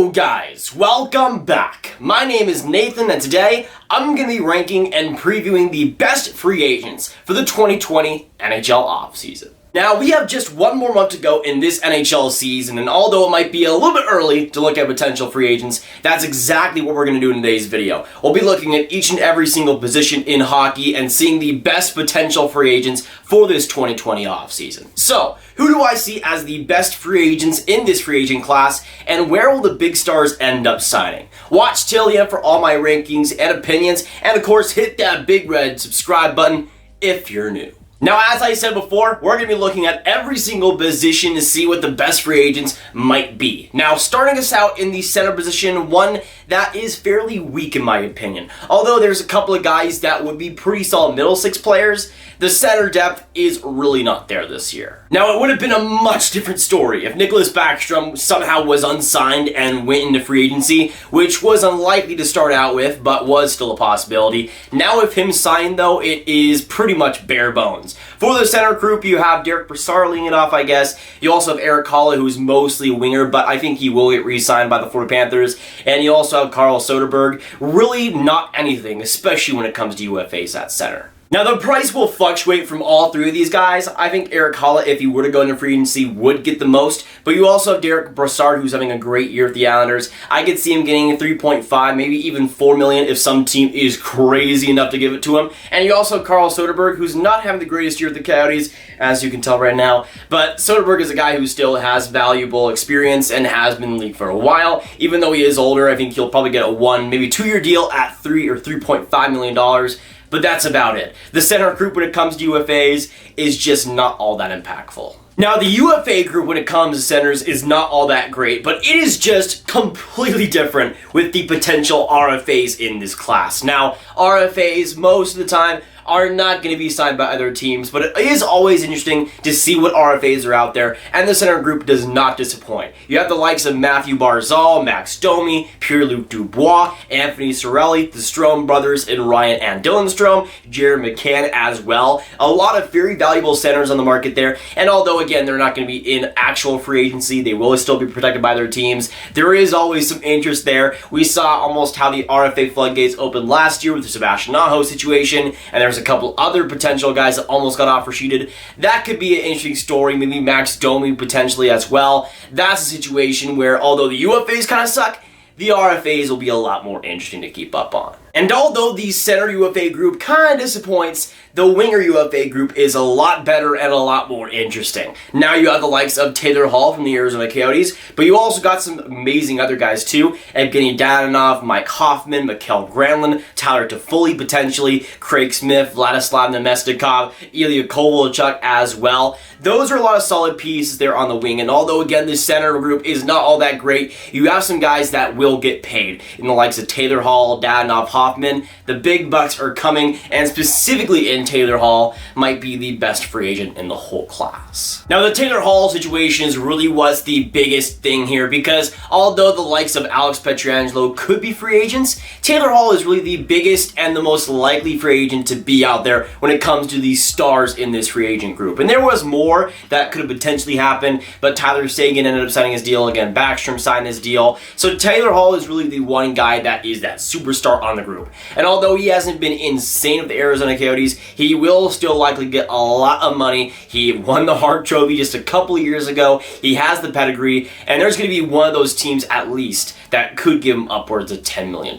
Yo guys, welcome back. My name is Nathan and today I'm going to be ranking and previewing the best free agents for the 2020 NHL offseason. Now we have just one more month to go in this NHL season, and although it might be a little bit early to look at potential free agents, that's exactly what we're going to do in today's video. We'll be looking at each and every single position in hockey and seeing the best potential free agents for this 2020 offseason. So, who do I see as the best free agents in this free agent class, and where will the big stars end up signing? Watch till the end for all my rankings and opinions, and of course hit that big red subscribe button if you're new. Now, as I said before, we're going to be looking at every single position to see what the best free agents might be. Now, starting us out in the center position, one that is fairly weak in my opinion. Although there's a couple of guys that would be pretty solid middle six players, the center depth is really not there this year. Now, it would have been a much different story if Nicklas Backstrom somehow was unsigned and went into free agency, which was unlikely to start out with, but was still a possibility. Now, with him signed, though, it is pretty much bare bones. For the center group, you have Derek Brassard leading it off, I guess. You also have Erik Haula, who's mostly a winger, but I think he will get re-signed by the Florida Panthers. And you also have Carl Soderberg. Really not anything, especially when it comes to UFAs at center. Now, the price will fluctuate from all three of these guys. I think Erik Haula, if he were to go into free agency, would get the most. But you also have Derek Brassard, who's having a great year with the Islanders. I could see him getting 3.5, maybe even 4 million if some team is crazy enough to give it to him. And you also have Carl Soderberg, who's not having the greatest year with the Coyotes, as you can tell right now. But Soderberg is a guy who still has valuable experience and has been in the league for a while. Even though he is older, I think he'll probably get a 1, maybe 2-year deal at $3 or $3.5 million. But that's about it. The center group when it comes to UFAs is just not all that impactful. Now, the UFA group when it comes to centers is not all that great, but it is just completely different with the potential RFAs in this class. Now, RFAs most of the time are not going to be signed by other teams, but it is always interesting to see what RFAs are out there, and the center group does not disappoint. You have the likes of Matthew Barzal, Max Domi, Pierre-Luc Dubois, Anthony Cirelli, the Strome brothers, and Ryan and Dylan Strome, Jared McCann as well. A lot of very valuable centers on the market there, and although, again, they're not going to be in actual free agency, they will still be protected by their teams. There is always some interest there. We saw almost how the RFA floodgates opened last year with the Sebastian Aho situation, and there's a couple other potential guys that almost got offer sheeted. That could be an interesting story. Maybe Max Domi potentially as well. That's a situation where, although the UFAs kind of suck, the RFAs will be a lot more interesting to keep up on. And although the center UFA group kind of disappoints, the winger UFA group is a lot better and a lot more interesting. Now you have the likes of Taylor Hall from the Arizona Coyotes, but you also got some amazing other guys too. Evgeny Dadonov, Mike Hoffman, Mikael Granlund, Tyler Toffoli potentially, Craig Smith, Vladislav Nemestikov, Ilya Kovalchuk as well. Those are a lot of solid pieces there on the wing, and although again the center group is not all that great, you have some guys that will get paid in the likes of Taylor Hall, Dadonov, Hoffman. The big bucks are coming, and specifically in Taylor Hall might be the best free agent in the whole class. Now, the Taylor Hall situation is really what's the biggest thing here, because although the likes of Alex Pietrangelo could be free agents, Taylor Hall is really the biggest and the most likely free agent to be out there when it comes to these stars in this free agent group. And there was more that could have potentially happened, but Tyler Seguin ended up signing his deal. Again, Backstrom signed his deal. So Taylor Hall is really the one guy that is that superstar on the group. And although he hasn't been insane with the Arizona Coyotes, he will still likely get a lot of money. He won the Hart Trophy just a couple of years ago. He has the pedigree, and there's going to be one of those teams at least that could give him upwards of $10 million.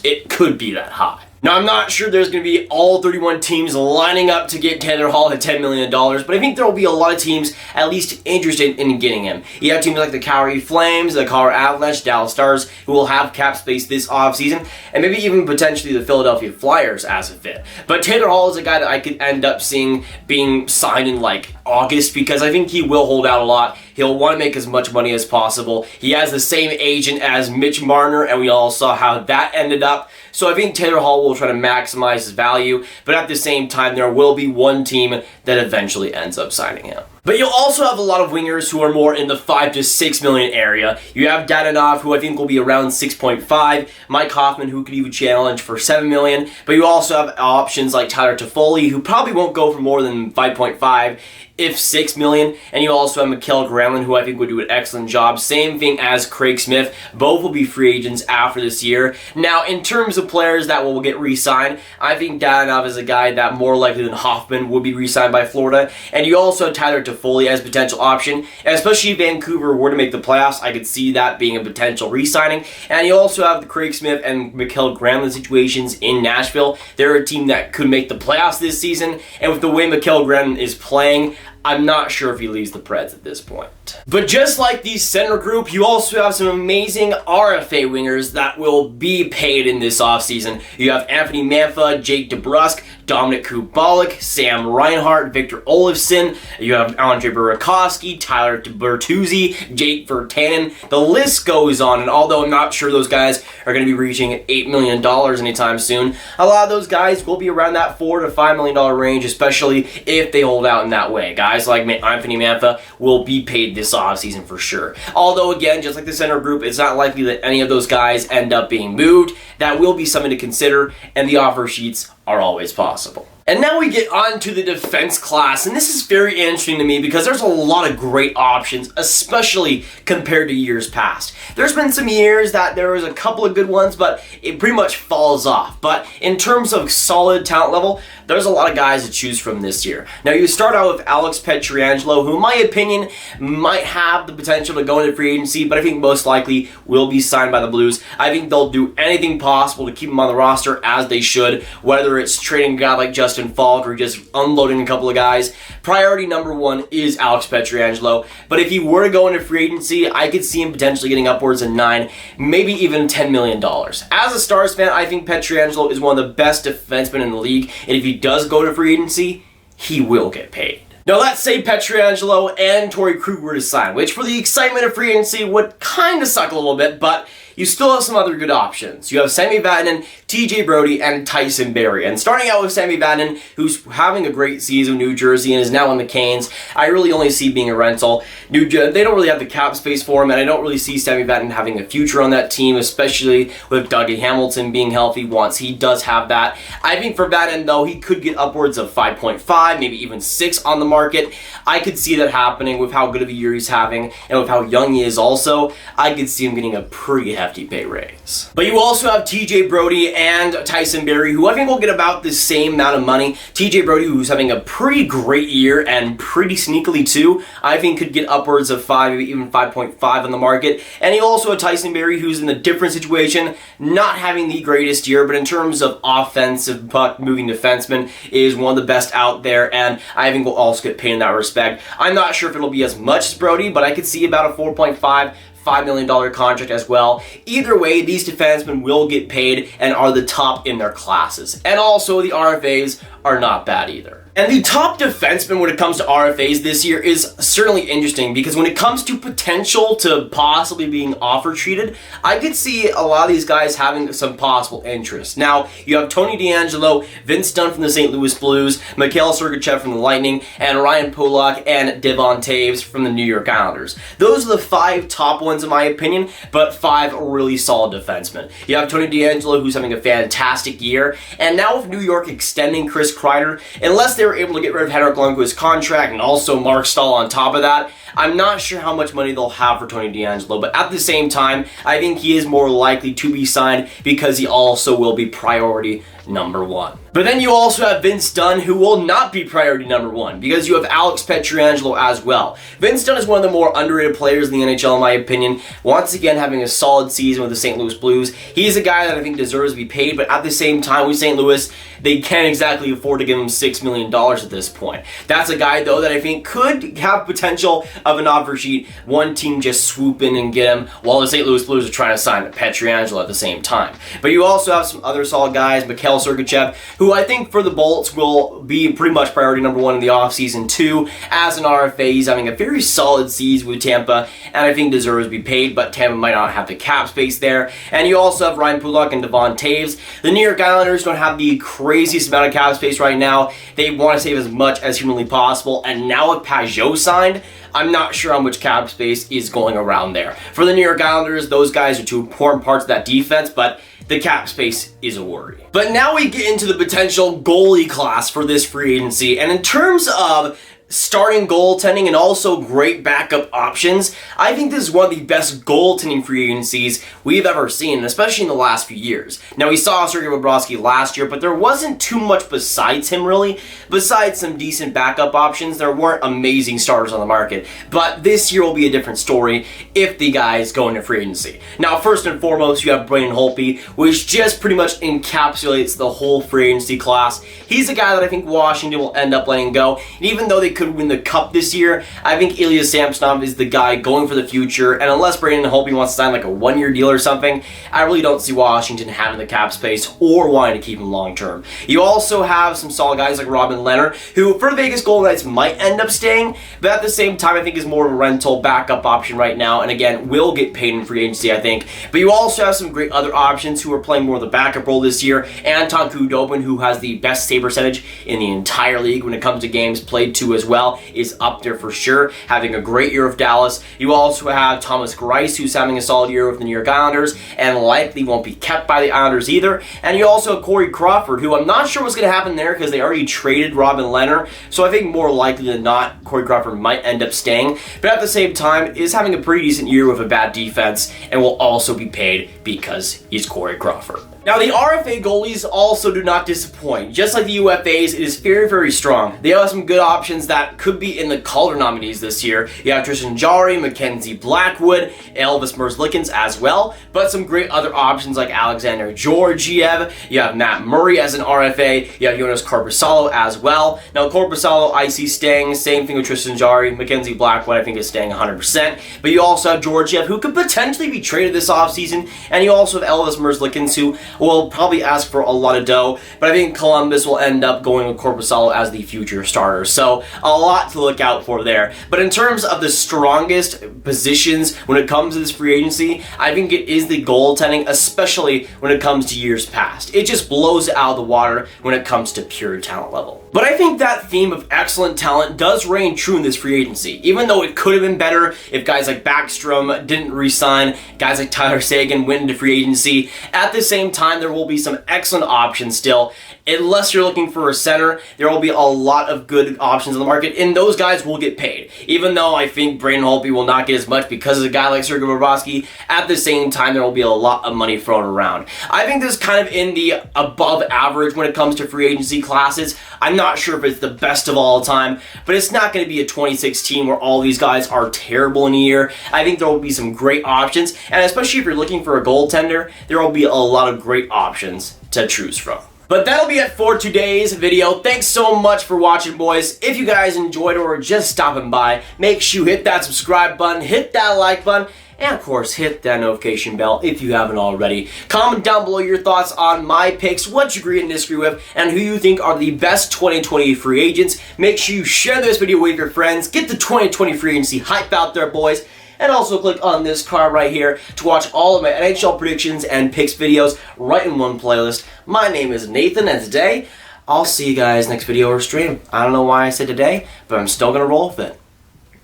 It could be that high. Now, I'm not sure there's going to be all 31 teams lining up to get Taylor Hall at $10 million, but I think there will be a lot of teams at least interested in getting him. You have teams like the Calgary Flames, the Colorado Avalanche, Dallas Stars, who will have cap space this offseason, and maybe even potentially the Philadelphia Flyers as a fit. But Taylor Hall is a guy that I could end up seeing being signed in like August, because I think he will hold out a lot. He'll want to make as much money as possible. He has the same agent as Mitch Marner, and we all saw how that ended up. So I think Taylor Hall will try to maximize his value, but at the same time, there will be one team that eventually ends up signing him. But you'll also have a lot of wingers who are more in the 5 to 6 million area. You have Dadonov, who I think will be around 6.5, Mike Hoffman, who could even challenge for 7 million, but you also have options like Tyler Toffoli, who probably won't go for more than 5.5, if 6 million. And you also have Mikael Granlund, who I think would do an excellent job. Same thing as Craig Smith. Both will be free agents after this year. Now, in terms of players that will get re-signed, I think Dadonov is a guy that more likely than Hoffman would be re-signed by Florida. And you also have Tyler Toffoli as a potential option. And especially if Vancouver were to make the playoffs, I could see that being a potential re-signing. And you also have the Craig Smith and Mikael Granlund situations in Nashville. They're a team that could make the playoffs this season. And with the way Mikael Granlund is playing, I'm not sure if he leaves the Preds at this point. But just like the center group, you also have some amazing RFA wingers that will be paid in this offseason. You have Anthony Mantha, Jake DeBrusk, Dominic Kubalik, Sam Reinhart, Victor Olofsson. You have Andre Burakovsky, Tyler Bertuzzi, Jake Virtanen. The list goes on, and although I'm not sure those guys are going to be reaching $8 million anytime soon, a lot of those guys will be around that $4 to $5 million range, especially if they hold out in that way. Guys like Anthony Mantha will be paid this offseason for sure. Although, again, just like the center group, it's not likely that any of those guys end up being moved. That will be something to consider, and the offer sheets are always possible. And now we get on to the defense class, and this is very interesting to me because there's a lot of great options, especially compared to years past. There's been some years that there was a couple of good ones, but it pretty much falls off. But in terms of solid talent level, there's a lot of guys to choose from this year. Now, you start out with Alex Pietrangelo, who in my opinion might have the potential to go into free agency, but I think most likely will be signed by the Blues. I think they'll do anything possible to keep him on the roster, as they should, whether it's trading a guy like Justin Falk or just unloading a couple of guys. Priority number one is Alex Pietrangelo, but if he were to go into free agency, I could see him potentially getting upwards of $9, maybe even $10 million. As a Stars fan, I think Pietrangelo is one of the best defensemen in the league, and if he does go to free agency, he will get paid. Now, let's say Pietrangelo and Torey Krug were to sign, which for the excitement of free agency would kind of suck a little bit, but you still have some other good options. You have Sami Vatanen, TJ Brodie, and Tyson Barrie. And starting out with Sami Vatanen, who's having a great season in New Jersey and is now on the Canes, I really only see being a rental. They don't really have the cap space for him, and I don't really see Sami Vatanen having a future on that team, especially with Dougie Hamilton being healthy once he does have that. I think for Vatanen, though, he could get upwards of 5.5, maybe even 6 on the market. I could see that happening with how good of a year he's having, and with how young he is also. I could see him getting a pretty hefty pay raise. But you also have TJ Brodie and Tyson Barrie, who I think will get about the same amount of money. TJ Brodie, who's having a pretty great year and pretty sneakily too, I think could get upwards of 5, maybe even 5.5 on the market. And you also have Tyson Barrie, who's in a different situation, not having the greatest year, but in terms of offensive puck-moving defenseman, is one of the best out there, and I think will also get paid in that respect. I'm not sure if it'll be as much as Brodie, but I could see about a $4 million contract as well. Either way, these defensemen will get paid and are the top in their classes. And also, the RFAs are not bad either. And the top defenseman when it comes to RFAs this year is certainly interesting, because when it comes to potential to possibly being offer treated, I could see a lot of these guys having some possible interest. Now, you have Tony DeAngelo, Vince Dunn from the St. Louis Blues, Mikhail Sergachev from the Lightning, and Ryan Pulock and Devon Toews from the New York Islanders. Those are the 5 top ones in my opinion, but 5 really solid defensemen. You have Tony DeAngelo, who's having a fantastic year, and now with New York extending Chris Kreider, unless they were able to get rid of Henrik Lundqvist's contract and also Mark Stahl on top of that, I'm not sure how much money they'll have for Tony DeAngelo, but at the same time, I think he is more likely to be signed because he also will be priority number 1. But then you also have Vince Dunn, who will not be priority number 1, because you have Alex Pietrangelo as well. Vince Dunn is one of the more underrated players in the NHL, in my opinion. Once again, having a solid season with the St. Louis Blues. He's a guy that I think deserves to be paid, but at the same time, with St. Louis, they can't exactly afford to give him $6 million at this point. That's a guy, though, that I think could have potential of an offer sheet. One team just swoop in and get him, while the St. Louis Blues are trying to sign Pietrangelo at the same time. But you also have some other solid guys, Mikhail Sergachev, who I think for the Bolts will be pretty much priority number 1 in the offseason too. As an RFA, he's having a very solid season with Tampa, and I think deserves to be paid, but Tampa might not have the cap space there. And you also have Ryan Pulock and Devon Toews. The New York Islanders don't have the craziest amount of cap space right now. They want to save as much as humanly possible, and now with Pajot signed, I'm not sure how much cap space is going around there. For the New York Islanders, those guys are 2 important parts of that defense, but the cap space is a worry. But now we get into the potential goalie class for this free agency, and in terms of starting goaltending and also great backup options, I think this is one of the best goaltending free agencies we've ever seen, especially in the last few years. Now, we saw Sergei Bobrovsky last year, but there wasn't too much besides him, really. Besides some decent backup options, there weren't amazing starters on the market. But this year will be a different story if the guys go into free agency. Now, first and foremost, you have Braden Holtby, which just pretty much encapsulates the whole free agency class. He's a guy that I think Washington will end up letting go. And even though they could win the Cup this year, I think Ilya Samsonov is the guy going for the future, and unless Braden Holtby wants to sign like a one-year deal or something, I really don't see Washington having the cap space or wanting to keep him long-term. You also have some solid guys like Robin Lehner, who for the Vegas Golden Knights might end up staying, but at the same time I think is more of a rental backup option right now, and again, will get paid in free agency, I think. But you also have some great other options who are playing more of the backup role this year. Anton Khudobin, who has the best save percentage in the entire league when it comes to games played to as well, is up there for sure, having a great year with Dallas. You also have Thomas Greiss, who's having a solid year with the New York Islanders, and likely won't be kept by the Islanders either. And you also have Corey Crawford, who I'm not sure what's going to happen there because they already traded Robin Lehner, so I think more likely than not, Corey Crawford might end up staying, but at the same time, is having a pretty decent year with a bad defense, and will also be paid because he's Corey Crawford. Now, the RFA goalies also do not disappoint. Just like the UFAs, it is very, very strong. They have some good options that could be in the Calder nominees this year. You have Tristan Jarry, Mackenzie Blackwood, Elvis Merzlikins as well, but some great other options like Alexander Georgiev. You have Matt Murray as an RFA. You have Jonas Korpisalo as well. Now, Korpisalo, I see staying. Same thing with Tristan Jarry. Mackenzie Blackwood, I think, is staying 100%. But you also have Georgiev, who could potentially be traded this offseason. And you also have Elvis Merzlikins, who will probably ask for a lot of dough, but I think Columbus will end up going with Korpisalo as the future starter. So a lot to look out for there. But in terms of the strongest positions when it comes to this free agency, I think it is the goaltending, especially when it comes to years past. It just blows it out of the water when it comes to pure talent level. But I think that theme of excellent talent does reign true in this free agency, even though it could have been better if guys like Backstrom didn't re-sign, guys like Tyler Seguin went into free agency. At the same time, there will be some excellent options still. Unless you're looking for a center, there will be a lot of good options in the market, and those guys will get paid. Even though I think Braden Holtby will not get as much because of a guy like Sergei Bobrovsky, at the same time, there will be a lot of money thrown around. I think this is kind of in the above average when it comes to free agency classes. I'm not sure if it's the best of all time, but it's not going to be a 2016 where all these guys are terrible in a year. I think there will be some great options, and especially if you're looking for a goaltender, there will be a lot of great options to choose from. But that'll be it for today's video. Thanks so much for watching, boys. If you guys enjoyed or just stopping by, make sure you hit that subscribe button, hit that like button, and of course, hit that notification bell if you haven't already. Comment down below your thoughts on my picks, what you agree and disagree with, and who you think are the best 2020 free agents. Make sure you share this video with your friends. Get the 2020 free agency hype out there, boys. And also click on this card right here to watch all of my NHL predictions and picks videos right in one playlist. My name is Nathan, and today, I'll see you guys next video or stream. I don't know why I said today, but I'm still going to roll with it.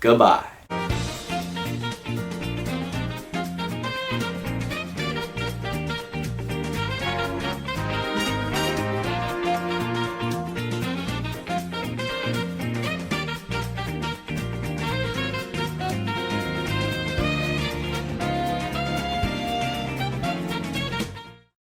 Goodbye.